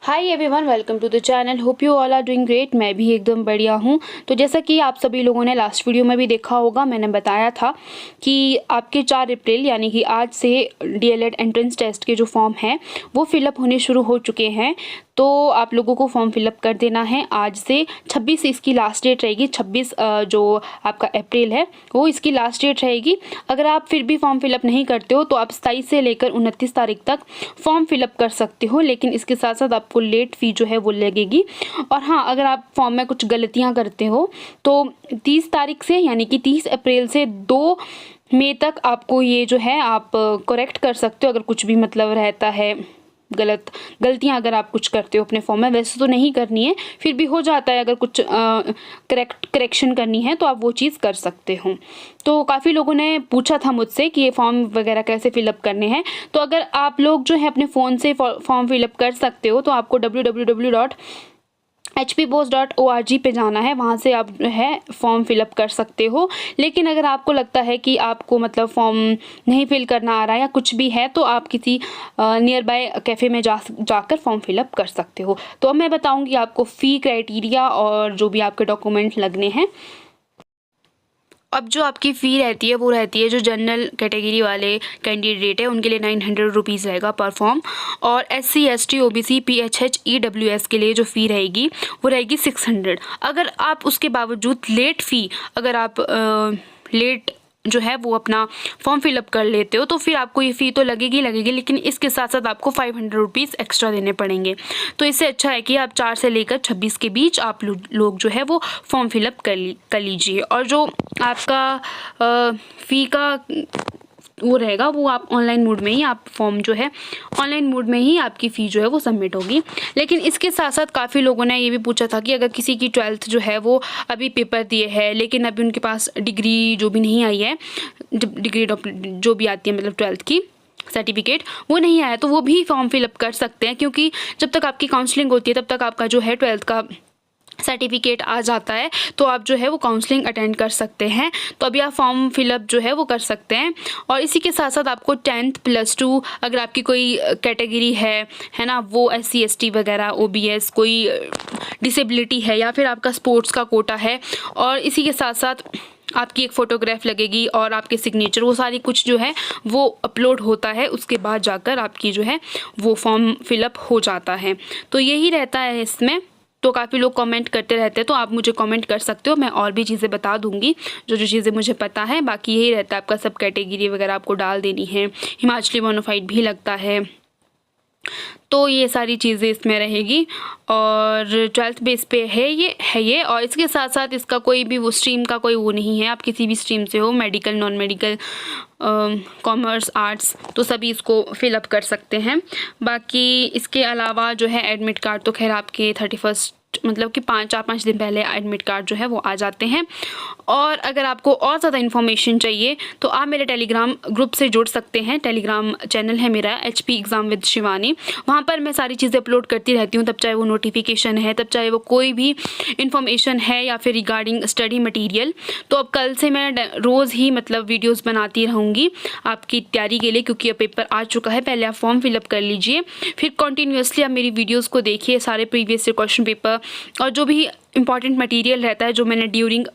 Hi everyone, welcome to the channel. Hope you all are doing great. मैं भी एकदम बढ़िया हूँ। तो जैसा कि आप सभी लोगों ने लास्ट वीडियो में भी देखा होगा, मैंने बताया था कि आपके 4 अप्रैल यानी कि आज से डीएलएड एंट्रेंस टेस्ट के जो फॉर्म हैं वो फिलअप होने शुरू हो चुके हैं। तो आप लोगों को फॉर्म फिलअप कर देना है आज से। 26 इसकी लास्ट डेट रहेगी। 26 जो आपका अप्रैल है वो इसकी लास्ट डेट रहेगी। अगर आप फिर भी फॉर्म फिलअप नहीं करते हो तो आप 27 से लेकर 29 तारीख तक फॉर्म फिलअप कर सकते हो, लेकिन इसके साथ साथ आपको लेट फ़ी जो है वो लगेगी। और हाँ, अगर आप फॉर्म में कुछ गलतियाँ करते हो तो 30 तारीख से यानी कि 30 अप्रैल से 2 मई तक आपको ये जो है आप करेक्ट कर सकते हो। अगर कुछ भी मतलब रहता है गलतियां अगर आप कुछ करते हो अपने फॉर्म में, वैसे तो नहीं करनी है, फिर भी हो जाता है, अगर कुछ करेक्शन करनी है तो आप वो चीज़ कर सकते हो। तो काफ़ी लोगों ने पूछा था मुझसे कि ये फॉर्म वगैरह कैसे फिलअप करने हैं। तो अगर आप लोग जो है अपने फ़ोन से फॉर्म फिलअप कर सकते हो तो आपको www.hppost.org पे जाना है, वहाँ से आप जो है फॉर्म फिलअप कर सकते हो। लेकिन अगर आपको लगता है कि आपको मतलब फॉर्म नहीं फिल करना आ रहा है या कुछ भी है तो आप किसी नियर बाय कैफ़े में जाकर फॉर्म फिलअप कर सकते हो। तो अब मैं बताऊँगी आपको फ़ी क्राइटेरिया और जो भी आपके डॉक्यूमेंट लगने हैं। अब जो आपकी फ़ी रहती है वो रहती है, जो जनरल कैटेगरी वाले कैंडिडेट है उनके लिए 900 रुपीज़ रहेगा पर फॉर्म, और SC ST OBC PHH EWS के लिए जो फ़ी रहेगी वो रहेगी 600। अगर आप उसके बावजूद लेट फ़ी अगर आप लेट जो है वो अपना फॉर्म फिलअप कर लेते हो तो फिर आपको ये फ़ी तो लगेगी, लेकिन इसके साथ साथ आपको 500 रुपीज़ एक्स्ट्रा देने पड़ेंगे। तो इससे अच्छा है कि आप 4 से लेकर 26 के बीच आप लोग जो है वो फॉर्म फिलअप कर लीजिए। और जो आपका फ़ी का वो रहेगा वो आप ऑनलाइन मोड में ही आप फॉर्म जो है ऑनलाइन मोड में ही आपकी फ़ी जो है वो सबमिट होगी। लेकिन इसके साथ साथ काफ़ी लोगों ने ये भी पूछा था कि अगर किसी की 12th जो है वो अभी पेपर दिए है लेकिन अभी उनके पास डिग्री जो भी नहीं आई है, डिग्री जो भी आती है मतलब 12th की सर्टिफिकेट वो नहीं आया, तो वो भी फॉर्म फिलअप कर सकते हैं, क्योंकि जब तक आपकी काउंसलिंग होती है तब तक आपका जो है 12th का सर्टिफिकेट आ जाता है तो आप जो है वो काउंसलिंग अटेंड कर सकते हैं। तो अभी आप फॉर्म फिलअप जो है वो कर सकते हैं। और इसी के साथ साथ आपको 10th +2 अगर आपकी कोई कैटेगरी है ना, वो SC ST वगैरह OBS कोई डिसेबिलिटी है या फिर आपका स्पोर्ट्स का कोटा है, और इसी के साथ साथ आपकी एक फ़ोटोग्राफ लगेगी और आपके सिग्नेचर, वो सारी कुछ जो है वो अपलोड होता है, उसके बाद जाकर आपकी जो है वो फॉर्म फिलअप हो जाता है। तो यही रहता है इसमें। तो काफ़ी लोग कमेंट करते रहते हैं, तो आप मुझे कमेंट कर सकते हो, मैं और भी चीज़ें बता दूंगी जो चीज़ें मुझे पता है। बाकी यही रहता है, आपका सब कैटेगरी वगैरह आपको डाल देनी है। हिमाचली बोनाफाइड भी लगता है, तो ये सारी चीज़ें इसमें रहेगी। और 12th बेस पे है ये। और इसके साथ साथ इसका कोई भी वो स्ट्रीम का कोई वो नहीं है, आप किसी भी स्ट्रीम से हो, medical non medical commerce arts, तो सभी इसको फिलअप कर सकते हैं। बाकी इसके अलावा जो है एडमिट कार्ड तो खैर आपके 31 मतलब कि 4-5 दिन पहले एडमिट कार्ड जो है वो आ जाते हैं। और अगर आपको और ज़्यादा इन्फॉर्मेशन चाहिए तो आप मेरे टेलीग्राम ग्रुप से जुड़ सकते हैं। टेलीग्राम चैनल है मेरा HP एग्ज़ाम विद शिवानी, वहाँ पर मैं सारी चीज़ें अपलोड करती रहती हूँ, तब चाहे वो नोटिफिकेशन है, तब चाहे वो कोई भी इन्फॉर्मेशन है या फिर रिगार्डिंग स्टडी मटीरियल। तो अब कल से मैं रोज़ ही मतलब वीडियोज़ बनाती रहूँगी आपकी तैयारी के लिए, क्योंकि अब पेपर आ चुका है। पहले आप फॉर्म फिलअप कर लीजिए, फिर कंटिन्यूसली आप मेरी वीडियोज़ को देखिए, सारे प्रीवियस क्वेश्चन पेपर और जो भी इम्पॉर्टेंट मटेरियल रहता है, जो मैंने ड्यूरिंग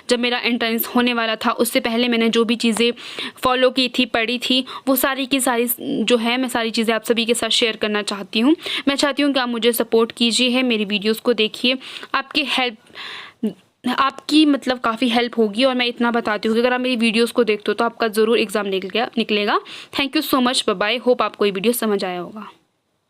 जब मेरा एंट्रेंस होने वाला था उससे पहले मैंने जो भी चीज़ें फॉलो की थी, पढ़ी थी, वो सारी की सारी जो है मैं सारी चीज़ें आप सभी के साथ शेयर करना चाहती हूँ। मैं चाहती हूँ कि आप मुझे सपोर्ट कीजिए, है मेरी वीडियोस को देखिए, आपकी मतलब काफ़ी हेल्प होगी। और मैं इतना बताती हूँ कि अगर आप मेरी वीडियोस को देखते हो तो आपका ज़रूर एग्ज़ाम निकलेगा। Thank you so much, bye bye. Hope आपको ये वीडियो समझ आया होगा।